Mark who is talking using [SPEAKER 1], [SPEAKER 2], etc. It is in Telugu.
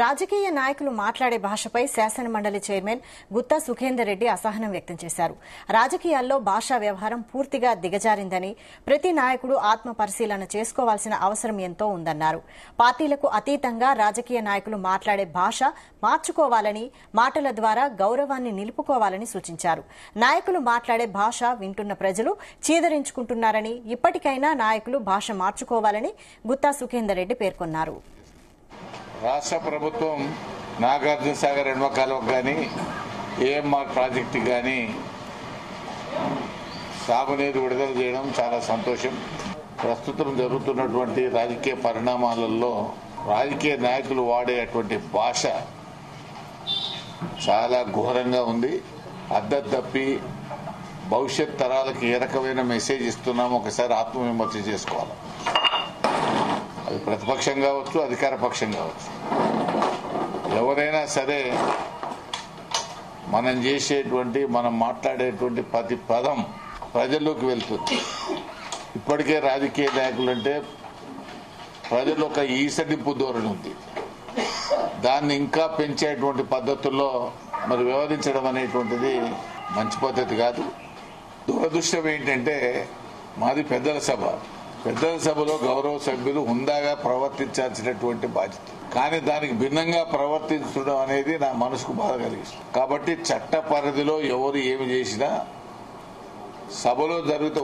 [SPEAKER 1] రాజకీయ నాయకులు మాట్లాడే భాషపై శాసనమండలి చైర్మన్ గుత్తా సుఖేందర్ రెడ్డి అసహనం వ్యక్తం చేశారు. రాజకీయాల్లో భాషా వ్యవహారం పూర్తిగా దిగజారిందని, ప్రతి నాయకుడు ఆత్మ పరిశీలన చేసుకోవాల్సిన అవసరం ఎంతో ఉందన్నారు. పార్టీలకు అతీతంగా రాజకీయ నాయకులు మాట్లాడే భాష మార్చుకోవాలని, మాటల ద్వారా గౌరవాన్ని నిలుపుకోవాలని సూచించారు. నాయకులు మాట్లాడే భాష వింటున్న ప్రజలు చీదరించుకుంటున్నారని, ఇప్పటికైనా నాయకులు భాష మార్చుకోవాలని గుత్తా సుఖేందర్ రెడ్డి పేర్కొన్నారు.
[SPEAKER 2] రాష్ట్ర ప్రభుత్వం నాగార్జున సాగర్ రెండవ కాలువకు కానీ, ఏఎంఆర్ ప్రాజెక్టు కానీ సాగునీరు విడుదల చేయడం చాలా సంతోషం. ప్రస్తుతం జరుగుతున్నటువంటి రాజకీయ పరిణామాలలో రాజకీయ నాయకులు వాడేటువంటి భాష చాలా ఘోరంగా ఉంది. అద్దం తప్పి భవిష్యత్ తరాలకు ఏ రకమైన మెసేజ్ ఇస్తున్నామో ఒకసారి ఆత్మవిమర్శ చేసుకోవాలి. అది ప్రతిపక్షం కావచ్చు, అధికార పక్షం కావచ్చు, ఎవరైనా సరే మనం మాట్లాడేటువంటి ప్రతి పదం ప్రజల్లోకి వెళ్తుంది. ఇప్పటికే రాజకీయ నాయకులు అంటే ప్రజలు ఒక ఈసడింపు ధోరణి ఉంది. దాన్ని ఇంకా పెంచేటువంటి పద్ధతుల్లో వ్యవహరించడం అనేటువంటిది మంచి పద్ధతి కాదు. దురదృష్టం ఏంటంటే మాది పెద్దల సభ. పెద్దల సభలో గౌరవ సభ్యులు హుందాగా ప్రవర్తించాల్సినటువంటి బాధ్యత, కానీ దానికి భిన్నంగా ప్రవర్తించడం అనేది నా మనసుకు బాధ కలిగిస్తుంది. కాబట్టి చట్ట పరిధిలో ఎవరు ఏమి చేసినా సభలో జరిగితే